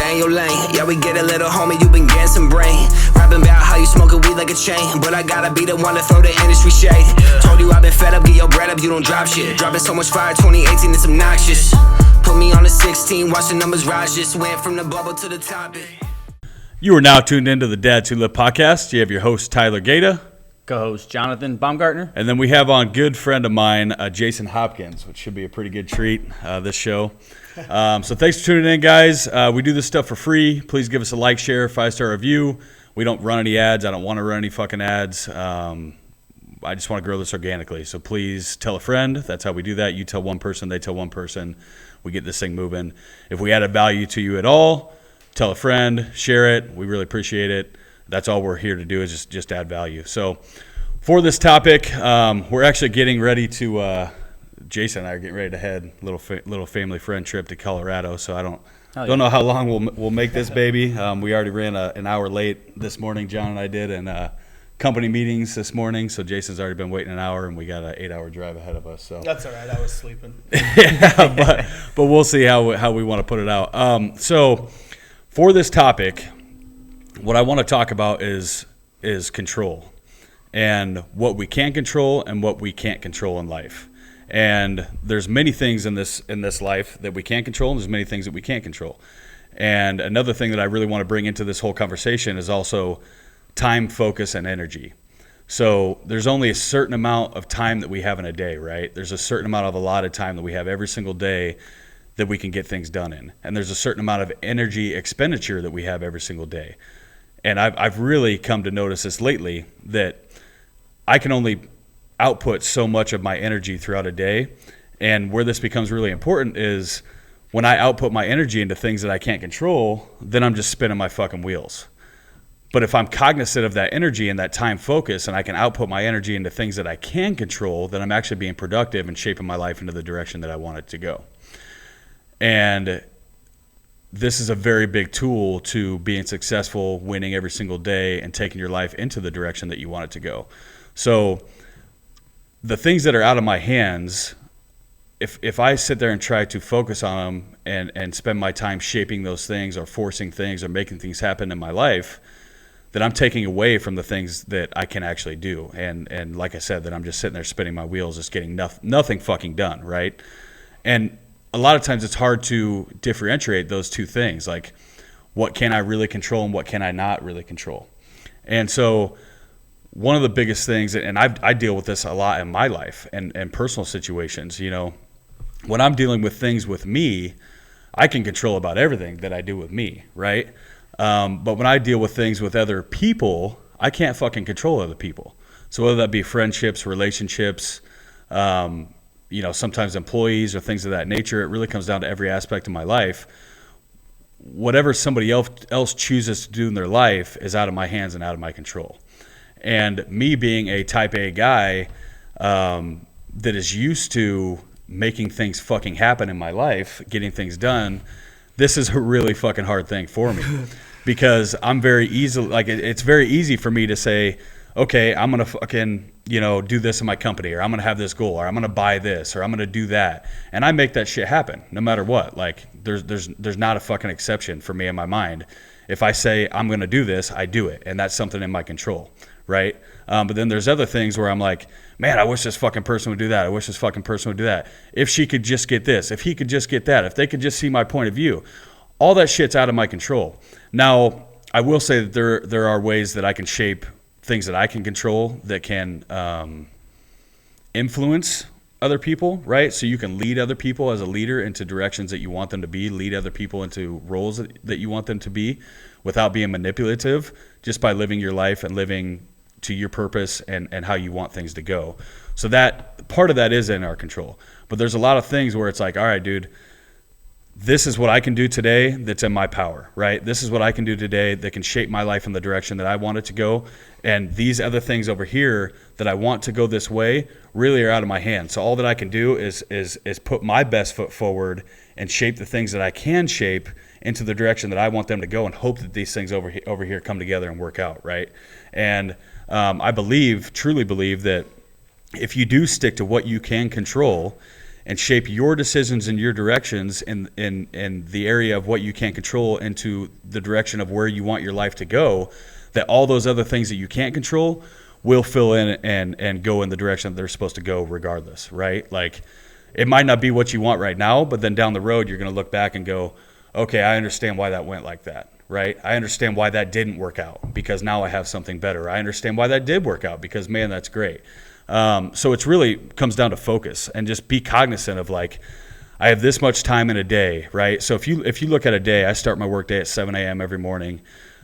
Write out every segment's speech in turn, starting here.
stay in your lane. Yeah, we get a little homie, you been getting some brain. Rapping about how you smoking weed like a chain, but I gotta be the one to throw the industry shade. Told you I've been fed up, get your bread up, you don't drop shit. Dropping so much fire, 2018, it's obnoxious. Put me on a 16, watch the numbers rise. Just went from the bubble to the top. You are now tuned into the Dads Who Live podcast. You have your host, Tyler Gaeta. Co-host, Jonathan Baumgartner. And then we have on good friend of mine, Jason Hopkins, which should be a pretty good treat, this show. So thanks for tuning in, guys. We do this stuff for free. Please give us a like, share, 5-star review. We don't run any ads. I don't want to run any fucking ads. I just want to grow this organically. So please tell a friend. That's how we do that. You tell one person, they tell one person. We get this thing moving. If we added value to you at all, tell a friend, share it. We really appreciate it. That's all we're here to do is just add value. So for this topic, we're actually getting ready to Jason and I are getting ready to head little family friend trip to Colorado. So I don't know how long we'll make this baby. We already ran an hour late this morning. John and I did, and company meetings this morning. So Jason's already been waiting an hour, and we got an 8-hour drive ahead of us. So that's all right. I was sleeping. Yeah, but we'll see how we want to put it out. So for this topic, what I want to talk about is control, and what we can control and what we can't control in life. And there's many things in this life that we can control, and there's many things that we can't control. And another thing that I really want to bring into this whole conversation is also time, focus, and energy. So there's only a certain amount of time that we have in a day, right? There's a certain amount of allotted time that we have every single day that we can get things done in. And there's a certain amount of energy expenditure that we have every single day. And I've really come to notice this lately, that I can only output so much of my energy throughout a day. And where this becomes really important is when I output my energy into things that I can't control, then I'm just spinning my fucking wheels. But if I'm cognizant of that energy and that time focus, and I can output my energy into things that I can control, then I'm actually being productive and shaping my life into the direction that I want it to go. And this is a very big tool to being successful, winning every single day, and taking your life into the direction that you want it to go. So the things that are out of my hands, if I sit there and try to focus on them and spend my time shaping those things or forcing things or making things happen in my life, then I'm taking away from the things that I can actually do. And like I said, that I'm just sitting there spinning my wheels, just getting nothing fucking done, right? And a lot of times it's hard to differentiate those two things, like what can I really control and what can I not really control. And so one of the biggest things, and I deal with this a lot in my life and personal situations, you know, when I'm dealing with things with me, I can control about everything that I do with me, right? But when I deal with things with other people, I can't fucking control other people. So whether that be friendships, relationships, you know, sometimes employees or things of that nature, it really comes down to every aspect of my life. Whatever somebody else chooses to do in their life is out of my hands and out of my control. And me being a type A guy that is used to making things fucking happen in my life, getting things done, this is a really fucking hard thing for me because I'm very easily, like, it's very easy for me to say, okay, I'm going to fucking, you know, do this in my company, or I'm going to have this goal, or I'm going to buy this, or I'm going to do that. And I make that shit happen no matter what. Like there's not a fucking exception for me in my mind. If I say I'm going to do this, I do it. And that's something in my control, right? But then there's other things where I'm like, man, I wish this fucking person would do that. I wish this fucking person would do that. If she could just get this, if he could just get that, if they could just see my point of view, all that shit's out of my control. Now, I will say that there are ways that I can shape things that I can control that can influence other people, right? So you can lead other people as a leader into directions that you want them to be, lead other people into roles that you want them to be without being manipulative, just by living your life and living to your purpose and how you want things to go. So that part of that is in our control. But there's a lot of things where it's like, all right, dude, this is what I can do today that's in my power, right? This is what I can do today that can shape my life in the direction that I want it to go. And these other things over here that I want to go this way really are out of my hands. So all that I can do is put my best foot forward and shape the things that I can shape into the direction that I want them to go, and hope that these things over here come together and work out, right? And I truly believe that if you do stick to what you can control, and shape your decisions and your directions in the area of what you can't control into the direction of where you want your life to go, that all those other things that you can't control will fill in and go in the direction that they're supposed to go regardless, right? Like, it might not be what you want right now, but then down the road, you're going to look back and go, okay, I understand why that went like that, right? I understand why that didn't work out because now I have something better. I understand why that did work out because, man, that's great. So it's really comes down to focus and just be cognizant of, like, I have this much time in a day, right? So if you look at a day, I start my work day at 7 a.m. every morning.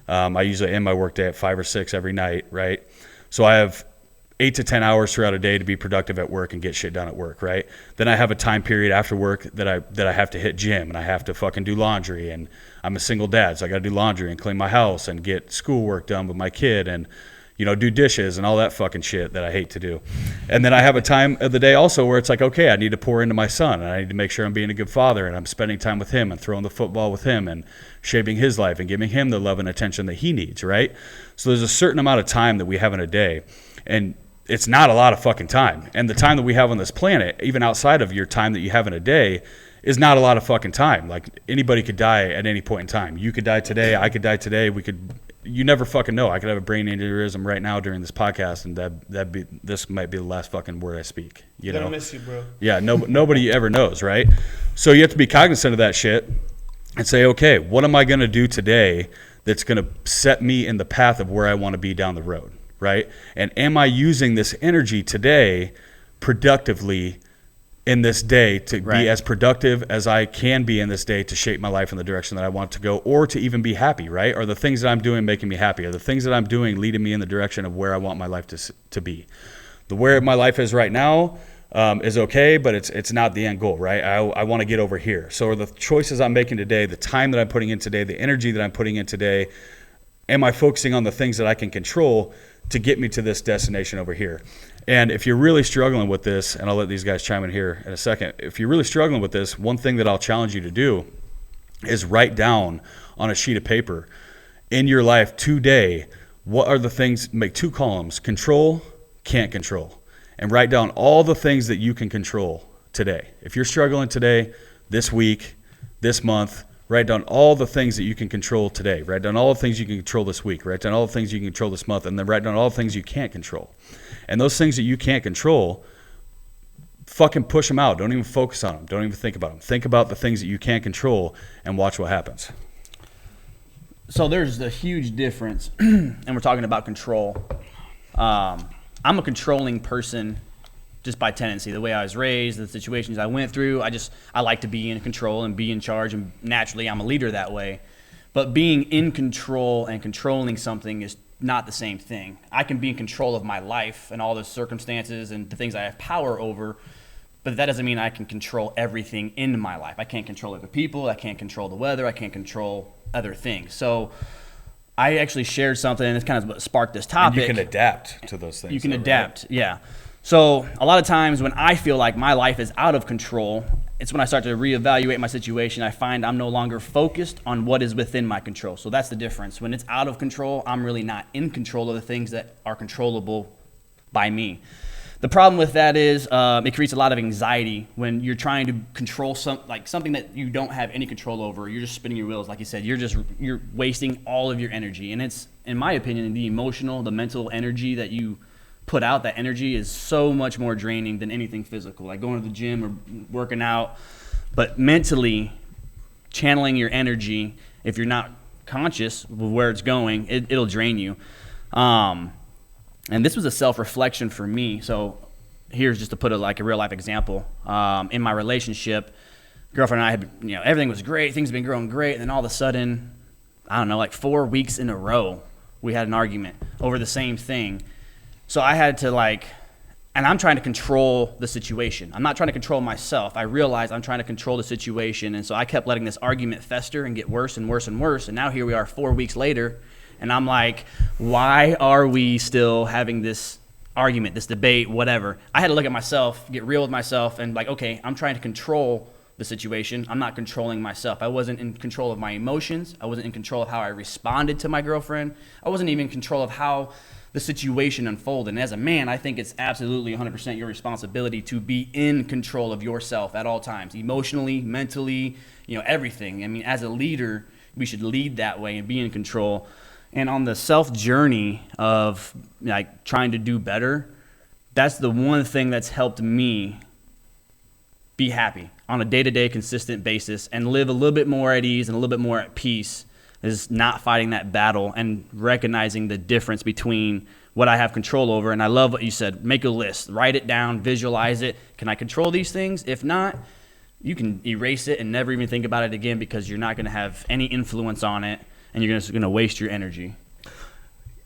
I usually end my work day at 5 or 6 every night, right? So I have 8 to 10 hours throughout a day to be productive at work and get shit done at work, right? Then I have a time period after work that I have to hit gym and I have to fucking do laundry, and I'm a single dad, so I got to do laundry and clean my house and get schoolwork done with my kid and, you know, do dishes and all that fucking shit that I hate to do. And then I have a time of the day also where it's like, okay, I need to pour into my son and I need to make sure I'm being a good father and I'm spending time with him and throwing the football with him and shaping his life and giving him the love and attention that he needs, right? So there's a certain amount of time that we have in a day, and it's not a lot of fucking time. And the time that we have on this planet, even outside of your time that you have in a day, is not a lot of fucking time. Like, anybody could die at any point in time. You could die today. I could die today. You never fucking know. I could have a brain aneurysm right now during this podcast, and this might be the last fucking word I speak. You know? Gonna miss you, bro. Yeah, nobody ever knows, right? So you have to be cognizant of that shit and say, okay, what am I going to do today that's going to set me in the path of where I want to be down the road, right? And am I using this energy today productively in this day to be as productive as I can be in this day to shape my life in the direction that I want to go, or to even be happy, right? Are the things that I'm doing making me happy? Are the things that I'm doing leading me in the direction of where I want my life to be? The where my life is right now is okay, but it's not the end goal, right? I want to get over here. So are the choices I'm making today, the time that I'm putting in today, the energy that I'm putting in today, am I focusing on the things that I can control to get me to this destination over here? And if you're really struggling with this, and I'll let these guys chime in here in a second, if you're really struggling with this, one thing that I'll challenge you to do is write down on a sheet of paper in your life today, what are the things, make 2 columns, control, can't control, and write down all the things that you can control today. If you're struggling today, this week, this month, write down all the things that you can control today. Write down all the things you can control this week. Write down all the things you can control this month. And then write down all the things you can't control. And those things that you can't control, fucking push them out. Don't even focus on them. Don't even think about them. Think about the things that you can't control and watch what happens. So there's a huge difference, and we're talking about control. I'm a controlling person just by tendency, the way I was raised, the situations I went through. I like to be in control and be in charge, and naturally I'm a leader that way. But being in control and controlling something is not the same thing. I can be in control of my life and all the circumstances and the things I have power over, but that doesn't mean I can control everything in my life. I can't control other people. I can't control the weather. I can't control other things. So I actually shared something, and it's kind of what sparked this topic. And you can adapt to those things. You can adapt, right? Yeah. So a lot of times when I feel like my life is out of control, it's when I start to reevaluate my situation. I find I'm no longer focused on what is within my control. So that's the difference. When it's out of control, I'm really not in control of the things that are controllable by me. The problem with that is it creates a lot of anxiety when you're trying to control something that you don't have any control over. You're just spinning your wheels, like you said. You're wasting all of your energy, and it's, in my opinion, the emotional, the mental energy that you put out. That energy is so much more draining than anything physical, like going to the gym or working out. But mentally, channeling your energy, if you're not conscious of where it's going, it'll drain you. And this was a self-reflection for me. So here's just to put a real life example. In my relationship, girlfriend and I had, everything was great. Things have been growing great. And then all of a sudden, I don't know, like 4 weeks in a row, we had an argument over the same thing. So I had to and I'm trying to control the situation. I'm not trying to control myself. I realized I'm trying to control the situation. And so I kept letting this argument fester and get worse and worse and worse. And now here we are 4 weeks later. And I'm like, why are we still having this argument, this debate, whatever? I had to look at myself, get real with myself, and okay, I'm trying to control the situation. I'm not controlling myself. I wasn't in control of my emotions. I wasn't in control of how I responded to my girlfriend. I wasn't even in control of how the situation unfolded. And as a man, I think it's absolutely 100% your responsibility to be in control of yourself at all times, emotionally, mentally, everything. I mean, as a leader, we should lead that way and be in control. And on the self journey of like trying to do better, that's the one thing that's helped me be happy on a day-to-day consistent basis and live a little bit more at ease and a little bit more at peace, is not fighting that battle and recognizing the difference between what I have control over. And I love what you said, make a list, write it down, visualize it. Can I control these things? If not, you can erase it and never even think about it again, because you're not going to have any influence on it and you're just going to waste your energy.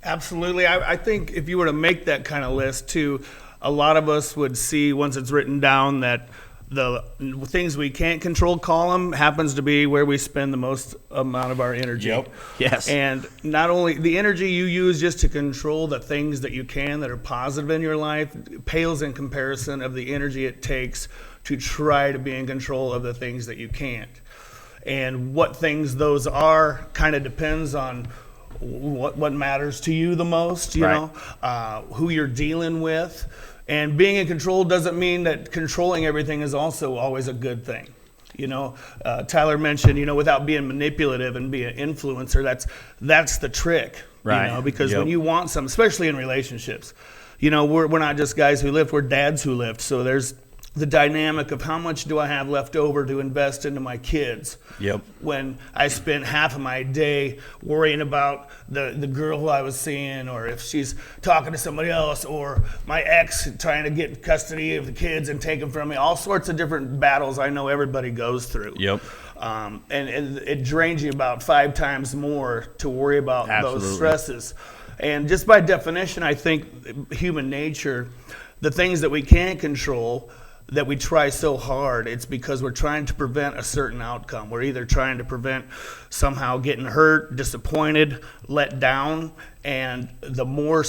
Absolutely. I think if you were to make that kind of list too, a lot of us would see once it's written down that the things we can't control column happens to be where we spend the most amount of our energy. Yep. Yes. And not only the energy you use just to control the things that you can that are positive in your life pales in comparison of the energy it takes to try to be in control of the things that you can't. And what things those are kind of depends on what matters to you the most, you know, who you're dealing with. And being in control doesn't mean that controlling everything is also always a good thing. Tyler mentioned, without being manipulative and being an influencer, that's the trick, because when you want something, especially in relationships, we're not just guys who lift, we're dads who lift. So there's the dynamic of how much do I have left over to invest into my kids. Yep. When I spent half of my day worrying about the girl who I was seeing, or if she's talking to somebody else, or my ex trying to get custody of the kids and take them from me, all sorts of different battles I know everybody goes through. Yep. And it drains you about 5 times more to worry about those stresses. And just by definition, I think human nature, the things that we can't control, that we try so hard, it's because we're trying to prevent a certain outcome. We're either trying to prevent somehow getting hurt, disappointed, let down, and the more a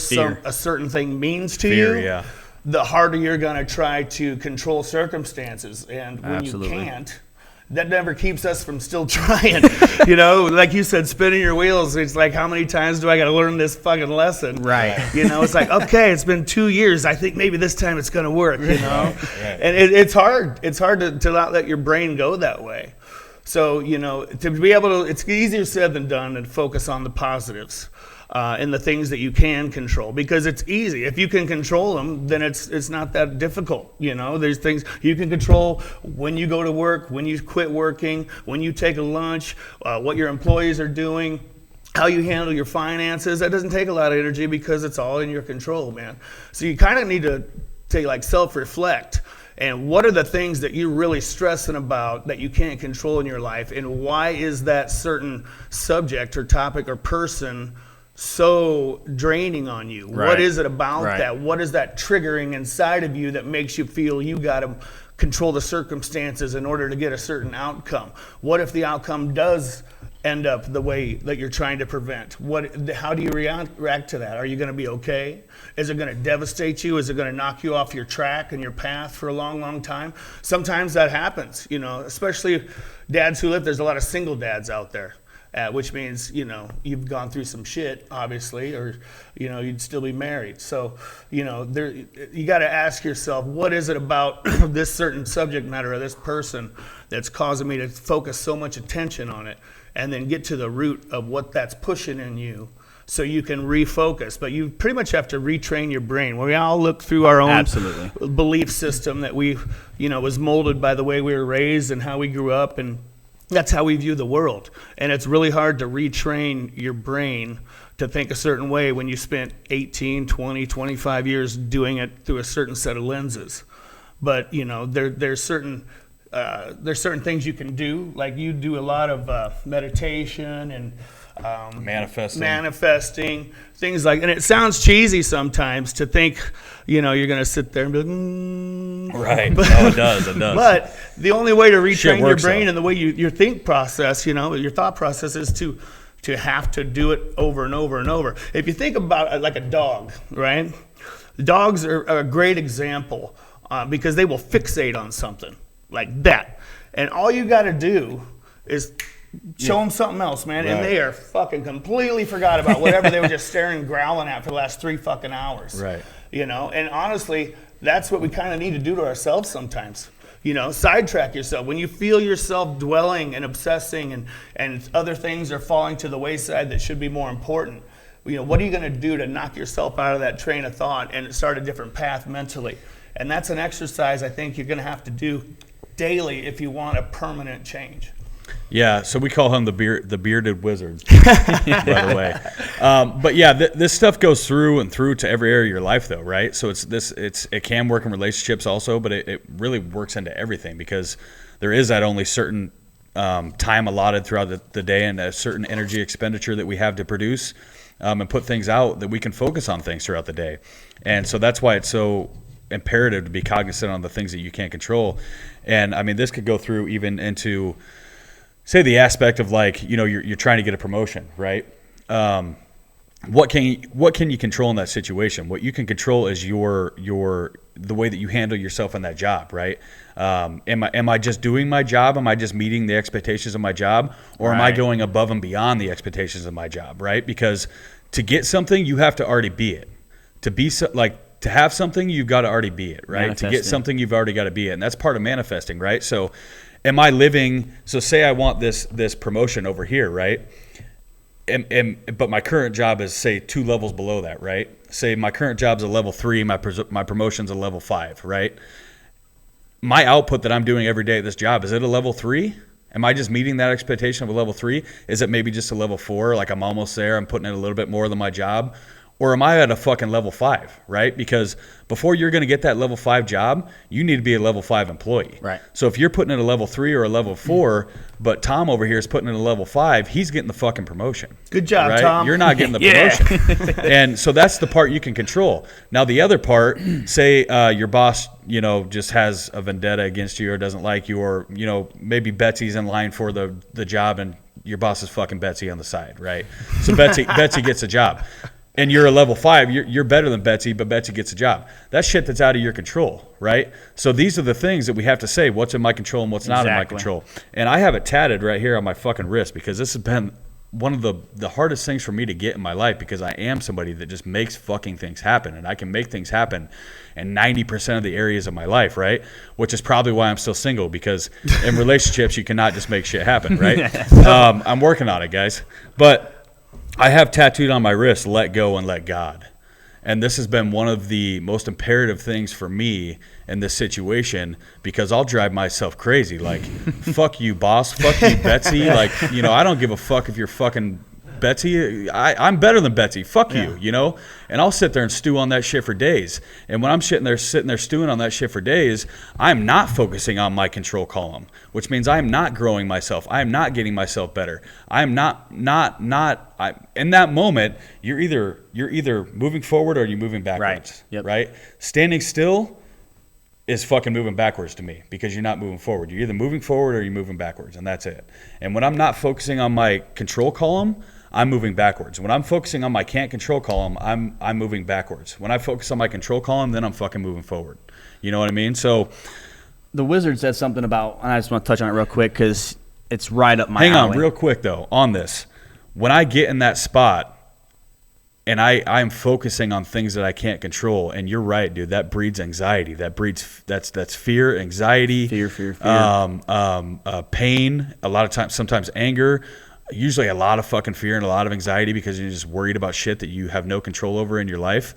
certain thing means to you, the harder you're going to try to control circumstances. And when you can't, that never keeps us from still trying. Like you said, spinning your wheels. It's like, how many times do I got to learn this fucking lesson? Right. It's like, okay, it's been 2 years. I think maybe this time it's going to work, And it's hard. It's hard to not let your brain go that way. So, to be able to, it's easier said than done, and focus on the positives. And the things that you can control, because it's easy. If you can control them, then it's not that difficult. There's things you can control: when you go to work, when you quit working, when you take a lunch, what your employees are doing, how you handle your finances. That doesn't take a lot of energy because it's all in your control, man. So you kind of need to self-reflect. And what are the things that you're really stressing about that you can't control in your life, and why is that certain subject or topic or person so draining on you? What is it about that? What is that triggering inside of you that makes you feel you got to control the circumstances in order to get a certain outcome? What if the outcome does end up the way that you're trying to prevent? How do you react to that? Are you going to be okay? Is it going to devastate you? Is it going to knock you off your track and your path for a long, long time? Sometimes that happens, especially dads who live. There's a lot of single dads out there. Which means, you've gone through some shit, obviously, or, you'd still be married. So, you got to ask yourself, what is it about this certain subject matter or this person that's causing me to focus so much attention on it, and then get to the root of what that's pushing in you so you can refocus. But you pretty much have to retrain your brain. We all look through our own belief system that we, was molded by the way we were raised and how we grew up, and that's how we view the world. And it's really hard to retrain your brain to think a certain way when you spent 18, 20, 25 years doing it through a certain set of lenses. But, there's certain things you can do. Like you do a lot of meditation and manifesting, things like, and it sounds cheesy sometimes to think, you're going to sit there and be like, right. It does. But the only way to retrain your brain and the way your think process, your thought process is to have to do it over and over and over. If you think about it like a dog, right? Dogs are a great example because they will fixate on something like that. And all you got to do is show them something else, man. Right. And they are fucking completely forgot about whatever they were just staring and growling at for the last 3 fucking hours. Right. You know, and honestly, that's what we kind of need to do to ourselves sometimes. You know, sidetrack yourself. When you feel yourself dwelling and obsessing and other things are falling to the wayside that should be more important, you know, what are you going to do to knock yourself out of that train of thought and start a different path mentally? And that's an exercise I think you're going to have to do daily if you want a permanent change. Yeah, so we call him the bearded wizard, by the way. But yeah, this stuff goes through and through to every area of your life, though, right? So it can work in relationships also, but it really works into everything because there is that only certain time allotted throughout the day and a certain energy expenditure that we have to produce and put things out that we can focus on things throughout the day. And so that's why it's so imperative to be cognizant on the things that you can't control. And I mean, this could go through even into, say, the aspect of like, you know, you're trying to get a promotion, right? What can you control in that situation? What you can control is the way that you handle yourself in that job, right? Am I just doing my job? Am I just meeting the expectations of my job, or am I going above and beyond the expectations of my job, right? Because to get something, you have to already be it. To have something, you've got to already be it, right? To get something, you've already got to be it, and that's part of manifesting, right? So, am I living? So, say I want this promotion over here, right? But my current job is, say, 2 levels below that, right? Say my current job's a level 3, my promotion's a level 5, right? My output that I'm doing every day at this job, is it a level 3? Am I just meeting that expectation of a level 3? Is it maybe just a level 4? Like I'm almost there, I'm putting in a little bit more than my job? Or am I at a fucking level 5, right? Because before you're going to get that level 5 job, you need to be a level 5 employee. Right. So if you're putting in a level 3 or a level 4, but Tom over here is putting in a level 5, he's getting the fucking promotion. Good job, right? Tom. You're not getting the promotion. And so that's the part you can control. Now the other part, say your boss, you know, just has a vendetta against you or doesn't like you, or, you know, maybe Betsy's in line for the job and your boss is fucking Betsy on the side, right? So Betsy gets a job. And you're a level 5, you're better than Betsy, but Betsy gets a job. That's shit that's out of your control, right? So these are the things that we have to say, what's in my control and what's not in my control. And I have it tatted right here on my fucking wrist because this has been one of the hardest things for me to get in my life because I am somebody that just makes fucking things happen. And I can make things happen in 90% of the areas of my life, right? Which is probably why I'm still single, because in relationships, you cannot just make shit happen, right? I'm working on it, guys. But I have tattooed on my wrist, let go and let God. And this has been one of the most imperative things for me in this situation because I'll drive myself crazy. Like, fuck you, boss. Fuck you, Betsy. Like, you know, I don't give a fuck if you're fucking Betsy. I'm better than Betsy. Fuck you, you know? And I'll sit there and stew on that shit for days. And when I'm sitting there stewing on that shit for days, I'm not focusing on my control column, which means I'm not growing myself. I'm not getting myself better. I'm not in that moment, you're either moving forward or you're moving backwards. Right. Yep. Right? Standing still is fucking moving backwards to me because you're not moving forward. You're either moving forward or you're moving backwards, and that's it. And when I'm not focusing on my control column, I'm moving backwards. When I'm focusing on my can't control column, I'm moving backwards. When I focus on my control column, then I'm fucking moving forward. You know what I mean? So the wizard said something about, and I just want to touch on it real quick because it's right up my alley. Hang on real quick, though, on this. When I get in that spot and I'm focusing on things that I can't control, and you're right, dude, that breeds anxiety. That's fear, anxiety. Fear. Pain, a lot of times, sometimes anger, usually a lot of fucking fear and a lot of anxiety because you're just worried about shit that you have no control over in your life.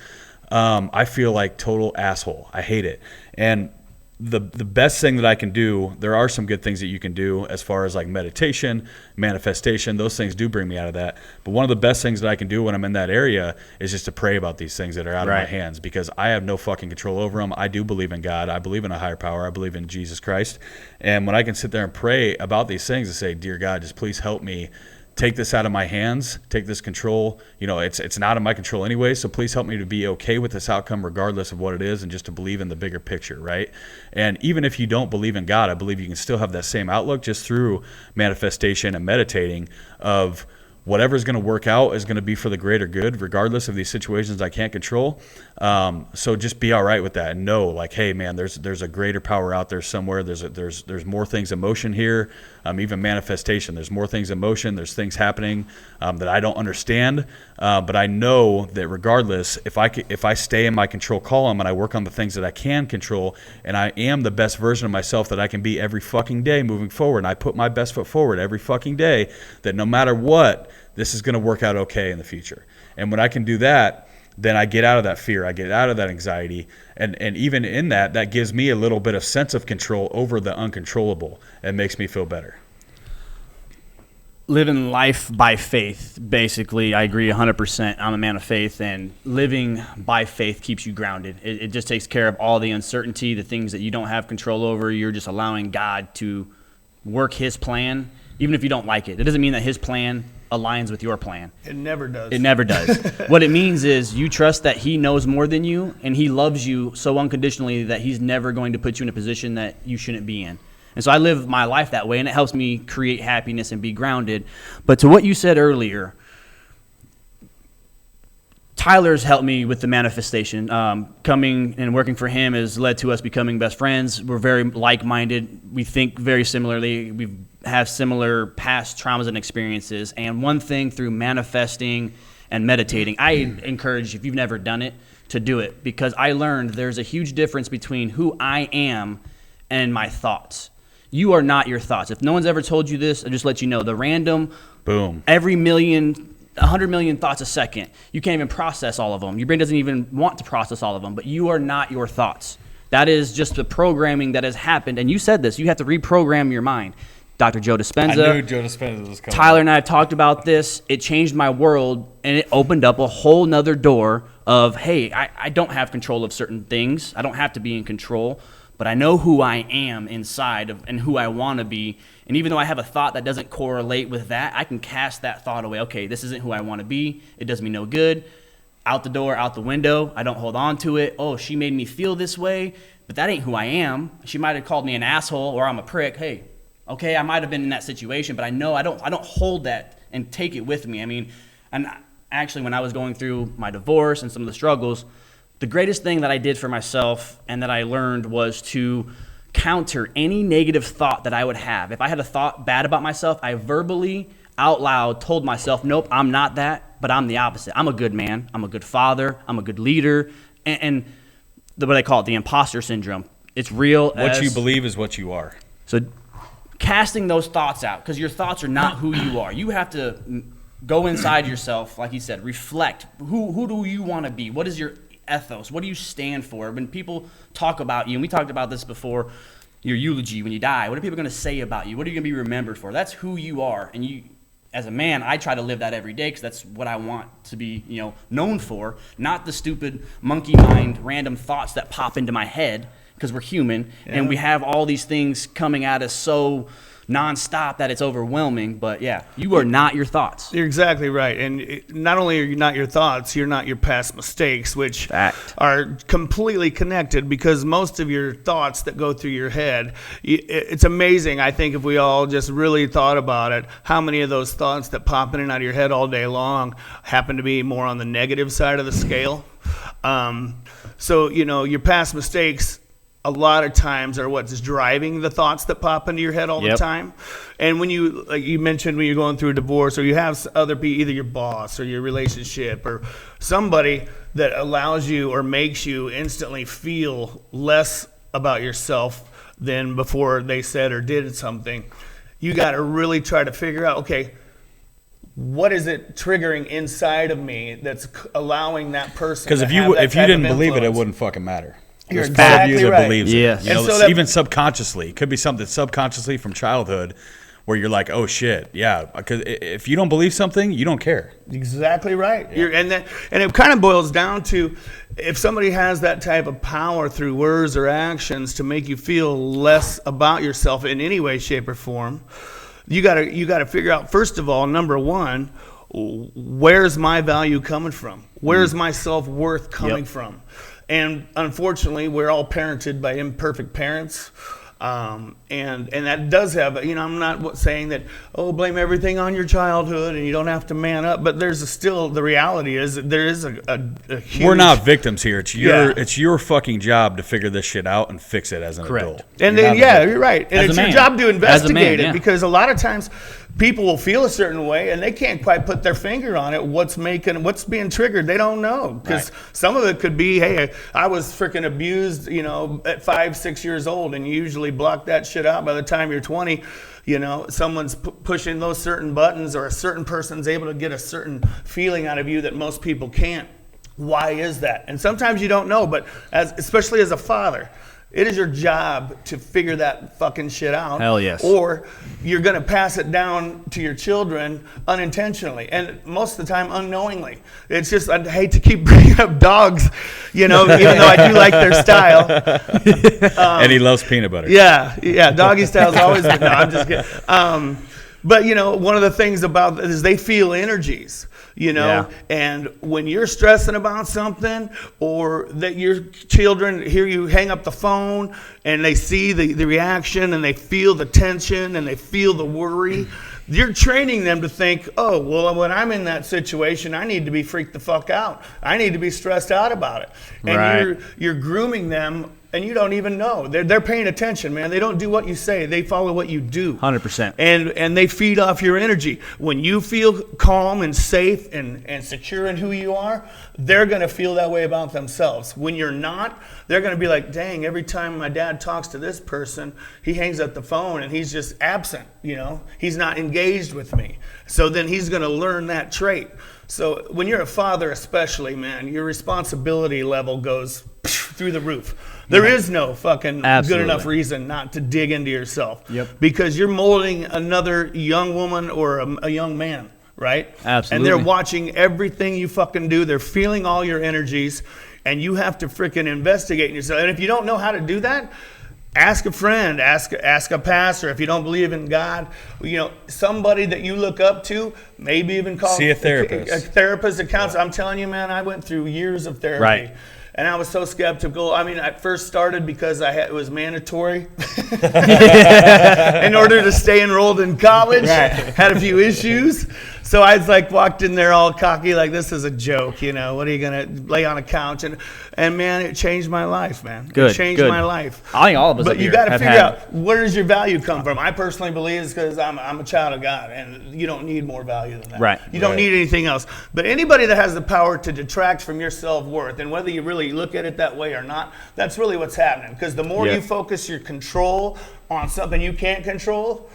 I feel like total asshole. I hate it. And the best thing that I can do, there are some good things that you can do as far as like meditation, manifestation. Those things do bring me out of that. But one of the best things that I can do when I'm in that area is just to pray about these things that are out of my hands because I have no fucking control over them. I do believe in God. I believe in a higher power. I believe in Jesus Christ. And when I can sit there and pray about these things and say, dear God, just please help me take this out of my hands, take this control. You know, it's not in my control anyway, so please help me to be okay with this outcome regardless of what it is and just to believe in the bigger picture, right? And even if you don't believe in God, I believe you can still have that same outlook just through manifestation and meditating of whatever's going to work out is going to be for the greater good, regardless of these situations I can't control. So just be all right with that and know, like, hey, man, there's a greater power out there somewhere. There's more things in motion here, even manifestation. There's more things in motion. There's things happening that I don't understand, but I know that regardless, if I stay in my control column and I work on the things that I can control, and I am the best version of myself that I can be every fucking day moving forward, and I put my best foot forward every fucking day, that no matter what, this is going to work out okay in the future. And when I can do that, then I get out of that fear, I get out of that anxiety, and even in that gives me a little bit of sense of control over the uncontrollable and makes me feel better. Living life by faith, basically, I agree 100%. I'm a man of faith, and living by faith keeps you grounded. It just takes care of all the uncertainty, the things that you don't have control over. You're just allowing God to work his plan, even if you don't like it. It doesn't mean that his plan aligns with your plan. It never does. It never does. What it means is you trust that he knows more than you, and he loves you so unconditionally that he's never going to put you in a position that you shouldn't be in. And so I live my life that way, and it helps me create happiness and be grounded. But to what you said earlier, Tyler's helped me with the manifestation. Coming and working for him has led to us becoming best friends. We're very like-minded. We think very similarly. We have similar past traumas and experiences. And one thing through manifesting and meditating, I encourage, if you've never done it, to do it, because I learned there's a huge difference between who I am and my thoughts. You are not your thoughts. If no one's ever told you this, I'll just let you know. The random, boom, every 100 million thoughts a second, you can't even process all of them. Your brain doesn't even want to process all of them, but you are not your thoughts. That is just the programming that has happened. And you said this, you have to reprogram your mind. Dr. Joe Dispenza. I knew Joe Dispenza was coming. Tyler and I have talked about this. It changed my world, and it opened up a whole nother door of, hey, I don't have control of certain things. I don't have to be in control, but I know who I am inside of, and who I want to be. And even though I have a thought that doesn't correlate with that, I can cast that thought away. Okay, this isn't who I want to be. It does me no good. Out the door, out the window. I don't hold on to it. Oh, she made me feel this way, but that ain't who I am. She might have called me an asshole or I'm a prick. Hey, okay, I might have been in that situation, but I know I don't hold that and take it with me. I mean, and actually when I was going through my divorce and some of the struggles, the greatest thing that I did for myself and that I learned was to counter any negative thought that I would have. If I had a thought bad about myself, I verbally, out loud, told myself, nope, I'm not that, but I'm the opposite. I'm a good man. I'm a good father. I'm a good leader. And what they call it, the imposter syndrome. It's real. What you believe is what you are. So casting those thoughts out, because your thoughts are not who you are. You have to go inside yourself, like you said, reflect. Who do you want to be? What is your ethos? What do you stand for? When people talk about you, and we talked about this before, your eulogy, when you die, what are people going to say about you? What are you going to be remembered for? That's who you are. And you, as a man, I try to live that every day because that's what I want to be, known for, not the stupid monkey mind random thoughts that pop into my head, because we're human, and we have all these things coming at us so nonstop that it's overwhelming. But yeah, you are not your thoughts. You're exactly right. And not only are you not your thoughts, you're not your past mistakes, which are completely connected, because most of your thoughts that go through your head, it's amazing. I think if we all just really thought about it, how many of those thoughts that pop in and out of your head all day long happen to be more on the negative side of the scale. So, your past mistakes a lot of times are what's driving the thoughts that pop into your head all the time. And when you, like you mentioned, when you're going through a divorce, or you have other people, either your boss or your relationship or somebody that allows you or makes you instantly feel less about yourself than before they said or did something, you got to really try to figure out, okay, what is it triggering inside of me that's allowing that person? Because if you didn't believe it wouldn't fucking matter. You're There's part of you exactly that right. believes Yes. it. You know, And so even subconsciously. It could be something subconsciously from childhood where you're like, oh, shit, yeah. Because if you don't believe something, you don't care. Exactly right. Yeah. And it kind of boils down to, if somebody has that type of power through words or actions to make you feel less about yourself in any way, shape, or form, you got to figure out, first of all, number one, where's my value coming from? Where's my self-worth coming from? And unfortunately, we're all parented by imperfect parents. And that does have, you know, I'm not saying that, blame everything on your childhood and you don't have to man up, but there's still, the reality is that there is a huge... We're not victims here. It's your fucking job to figure this shit out and fix it as an adult. And then, you're right. And it's your job to investigate it, yeah. because a lot of times people will feel a certain way and they can't quite put their finger on it. What's being triggered? They don't know, because some of it could be, hey, I was freaking abused, you know, at 5-6 years old, and you usually block that shit out by the time you're 20. You know, someone's pushing those certain buttons, or a certain person's able to get a certain feeling out of you that most people can't. Why is that? And sometimes you don't know, but especially as a father, it is your job to figure that fucking shit out. Hell yes. Or you're going to pass it down to your children unintentionally, and most of the time unknowingly. It's just, I hate to keep bringing up dogs, you know, even though I do like their style. And he loves peanut butter. Yeah, doggy style's always been, no, I'm just kidding. But, you know, one of the things about it is they feel energies. You know, and when you're stressing about something, or that your children hear you hang up the phone and they see the reaction and they feel the tension and they feel the worry, you're training them to think, oh, well, when I'm in that situation, I need to be freaked the fuck out. I need to be stressed out about it. And you're grooming them, and you don't even know. They're paying attention, man. They don't do what you say. They follow what you do. 100%. And they feed off your energy. When you feel calm and safe and secure in who you are, they're going to feel that way about themselves. When you're not, they're going to be like, dang, every time my dad talks to this person, he hangs up the phone and he's just absent, you know? He's not engaged with me. So then he's going to learn that trait. So when you're a father especially, man, your responsibility level goes through the roof. There is no fucking good enough reason not to dig into yourself. Because you're molding another young woman or a young man, right? Absolutely. And they're watching everything you fucking do. They're feeling all your energies, and you have to freaking investigate yourself. And if you don't know how to do that, ask a friend, ask a pastor. If you don't believe in God, you know, somebody that you look up to, maybe even call see a therapist. A therapist, a counselor. I'm telling you, man, I went through years of therapy. Right. And I was so skeptical. I mean, I first started because it was mandatory in order to stay enrolled in college. Had a few issues. So I was like, walked in there all cocky, like, this is a joke, you know. What are you going to lay on a couch? And man, it changed my life, man. It changed my life. I think all of us. But you got to figure out, where does your value come from? I personally believe it's because I'm a child of God, and you don't need more value than that. Right. You don't need anything else. But anybody that has the power to detract from your self-worth, and whether you really look at it that way or not, that's really what's happening. Because the more you focus your control on something you can't control,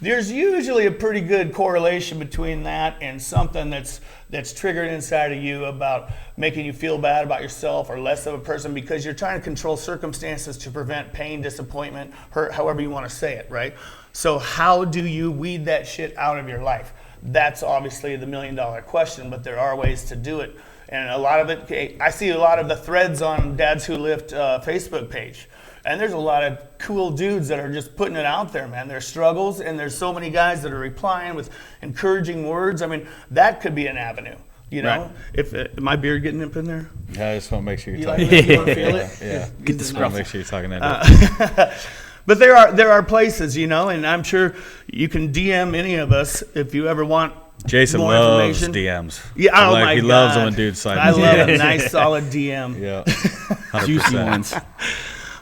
there's usually a pretty good correlation between that and something that's triggered inside of you about making you feel bad about yourself or less of a person, because you're trying to control circumstances to prevent pain, disappointment, hurt, however you want to say it, right? So how do you weed that shit out of your life? That's obviously the $1 million question, but there are ways to do it. And a lot of it, I see a lot of the threads on Dads Who Lift Facebook page. And there's a lot of cool dudes that are just putting it out there, man. Their struggles, and there's so many guys that are replying with encouraging words. I mean, that could be an avenue, you know? If my beard getting up in there? Yeah, I just want to make sure you're talking. talking. You want to feel it? Yeah. Get the scruff. Make sure you're talking that. But there are places, you know, and I'm sure you can DM any of us if you ever want Jason more loves information. DMs. Yeah, oh my God. He loves them when dudes sign. I love a nice solid DM. Yeah, 100%. Juicy ones.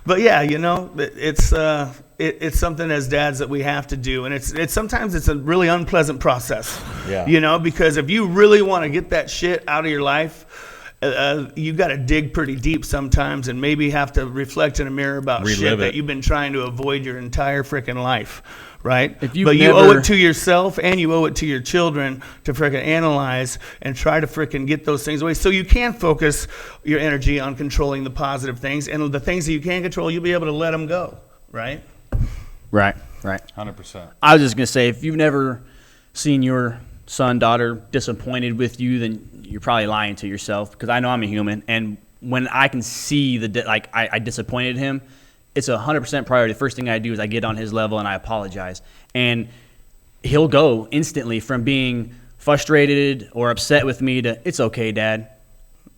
But yeah, you know, it's something as dads that we have to do, and it's sometimes it's a really unpleasant process. Yeah. You know, because if you really want to get that shit out of your life, you got to dig pretty deep sometimes, and maybe have to reflect in a mirror about shit that you've been trying to avoid your entire freaking life. Right? But you owe it to yourself, and you owe it to your children to freaking analyze and try to freaking get those things away, so you can focus your energy on controlling the positive things, and the things that you can't control, you'll be able to let them go. Right? Right. 100%. I was just going to say, if you've never seen your son, daughter disappointed with you, then you're probably lying to yourself, because I know I'm a human, and when I can see I disappointed him, it's 100% priority. The first thing I do is I get on his level and I apologize. And he'll go instantly from being frustrated or upset with me to, it's okay, Dad.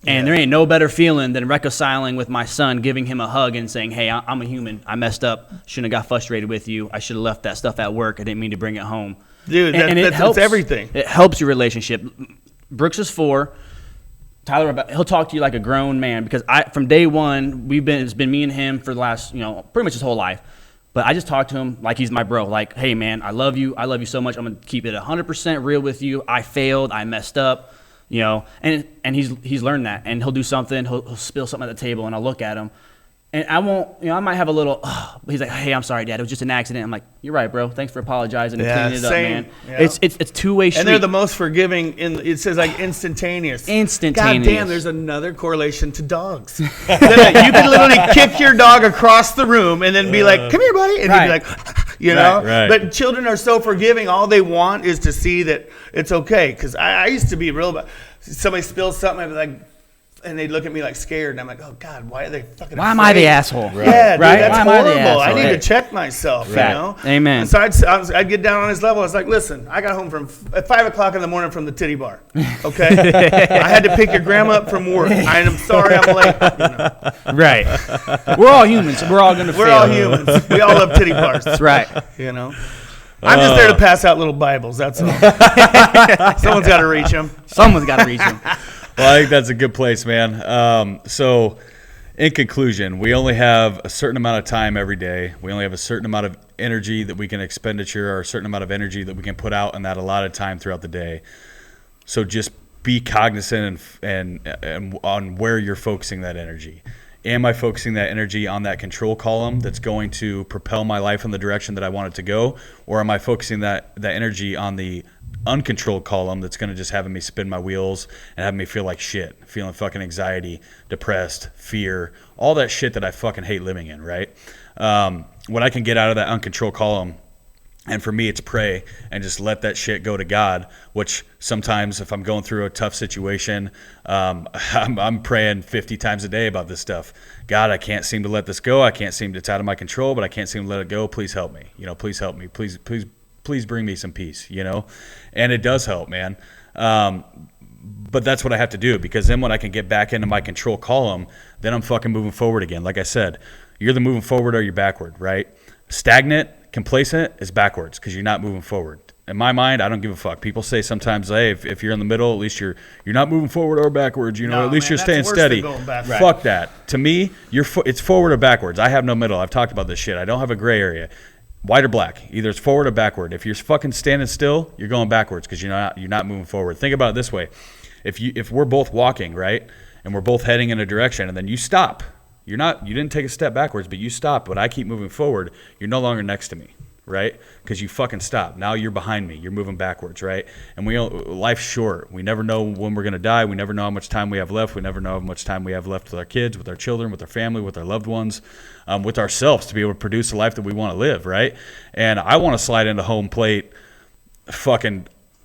And there ain't no better feeling than reconciling with my son, giving him a hug and saying, hey, I'm a human. I messed up. Shouldn't have got frustrated with you. I should have left that stuff at work. I didn't mean to bring it home. Dude, that's everything. It helps your relationship. Brooks is 4. Tyler, he'll talk to you like a grown man because from day one, it's been me and him for the last, pretty much his whole life. But I just talk to him like he's my bro. Like, hey, man, I love you. I love you so much. I'm going to keep it 100% real with you. I failed. I messed up. And he's learned that, and he'll do something, he'll spill something at the table, and I'll look at him, and I won't, I might have a little, he's like, hey, I'm sorry, Dad, it was just an accident. I'm like, you're right, bro, thanks for apologizing and cleaning it up, man. Yeah. It's two-way street. And they're the most forgiving, it says like instantaneous. God damn, there's another correlation to dogs. You can literally kick your dog across the room and then be like, come here, buddy, and he'd be like, Right. But children are so forgiving. All they want is to see that it's okay. Because I used to be real about somebody spills something, I'd be like, and they'd look at me like scared, and I'm like, oh God, why are they fucking? Why am I the asshole? Right. Yeah, dude, right? that's horrible. I need to check myself. Right. Amen. And so I'd get down on his level. I was like, listen, I got home at 5 o'clock in the morning from the titty bar. Okay, I had to pick your grandma up from work. I'm sorry, I'm late. Right. We're all humans. So we're all gonna. We're all humans. We all love titty bars. That's right. I'm just there to pass out little Bibles. That's all. Someone's got to reach them. Someone's got to reach them. Well, I think that's a good place, man. So, in conclusion, we only have a certain amount of time every day. We only have a certain amount of energy that we can expenditure, or a certain amount of energy that we can put out in that allotted time throughout the day. So just be cognizant and on where you're focusing that energy. Am I focusing that energy on that control column that's going to propel my life in the direction that I want it to go? Or am I focusing that energy on the uncontrolled column that's going to just having me spin my wheels and having me feel like shit, feeling fucking anxiety, depressed, fear, all that shit that I fucking hate living in, right? When I can get out of that uncontrolled column, and for me, it's pray and just let that shit go to God, which sometimes if I'm going through a tough situation, I'm praying 50 times a day about this stuff. God, I can't seem to let this go. I can't seem to, it's out of my control, but I can't seem to let it go. Please help me. Please help me. Please bring me some peace, And it does help, man. But that's what I have to do, because then when I can get back into my control column, then I'm fucking moving forward again. Like I said, you're either moving forward or you're backward, right? Stagnant, complacent is backwards because you're not moving forward. In my mind, I don't give a fuck. People say sometimes, hey, if you're in the middle, at least you're not moving forward or backwards. At least you're staying steady. Fuck that. To me, it's forward or backwards. I have no middle. I've talked about this shit. I don't have a gray area. White or black. Either it's forward or backward. If you're fucking standing still, you're going backwards because you're not moving forward. Think about it this way. If we're both walking, right, and we're both heading in a direction, and then you stop. You didn't take a step backwards, but you stopped, but I keep moving forward, you're no longer next to me, right? Because you fucking stopped. Now you're behind me. You're moving backwards, right? And life's short. We never know when we're going to die. We never know how much time we have left. We never know how much time we have left with our kids, with our children, with our family, with our loved ones, with ourselves to be able to produce a life that we want to live, right? And I want to slide into home plate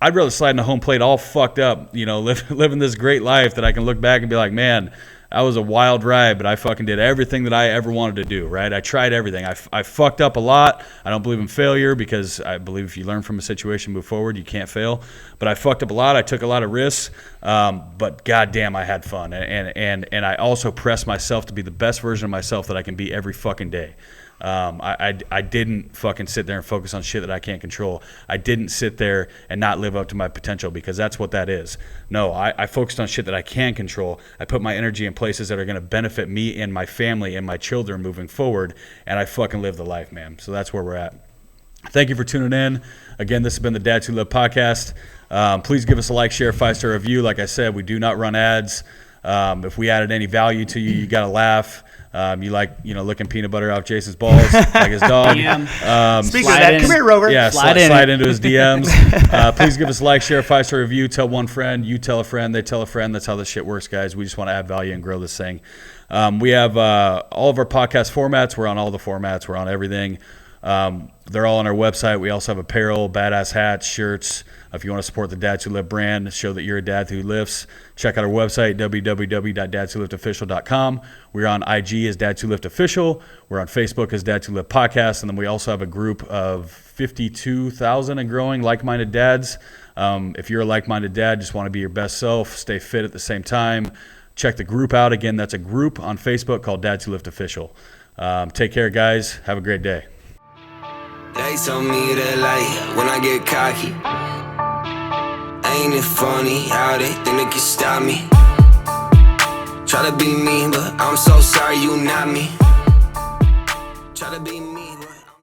I'd rather slide into home plate all fucked up, living this great life that I can look back and be like, man, that was a wild ride, but I fucking did everything that I ever wanted to do, right? I tried everything. I fucked up a lot. I don't believe in failure because I believe if you learn from a situation, move forward, you can't fail. But I fucked up a lot. I took a lot of risks, but goddamn, I had fun. And I also pressed myself to be the best version of myself that I can be every fucking day. I didn't fucking sit there and focus on shit that I can't control. I didn't sit there and not live up to my potential, because that's what that is. No, I focused on shit that I can control. I put my energy in places that are going to benefit me and my family and my children moving forward, and I fucking live the life, man. So that's where we're at. Thank you for tuning in. Again, this has been the Dads Who Live podcast. Please give us a like, share, 5-star review. Like I said, we do not run ads. If we added any value to you, you got to laugh. You like, licking peanut butter off Jason's balls, like his dog. Speaking of that, come here, Rover. Yeah, slide into his DMs. Please give us a like, share, 5-star review, tell one friend, you tell a friend, they tell a friend. That's how this shit works, guys. We just want to add value and grow this thing. We have all of our podcast formats. We're on all the formats. We're on everything. They're all on our website. We also have apparel, badass hats, shirts. If you want to support the Dads Who Live brand, show that you're a dad who lifts, check out our website, www.dadswholiftofficial.com. We're on IG as Dads Who Lift Official. We're on Facebook as Dads Who Live Podcast. And then we also have a group of 52,000 and growing like-minded dads. If you're a like-minded dad, just want to be your best self, stay fit at the same time, check the group out. Again, that's a group on Facebook called Dads Who Lift Official. Take care, guys. Have a great day. They told me that like when I get cocky, ain't it funny how they think they can stop me? Try to be me, but I'm so sorry you not me. Try to be me.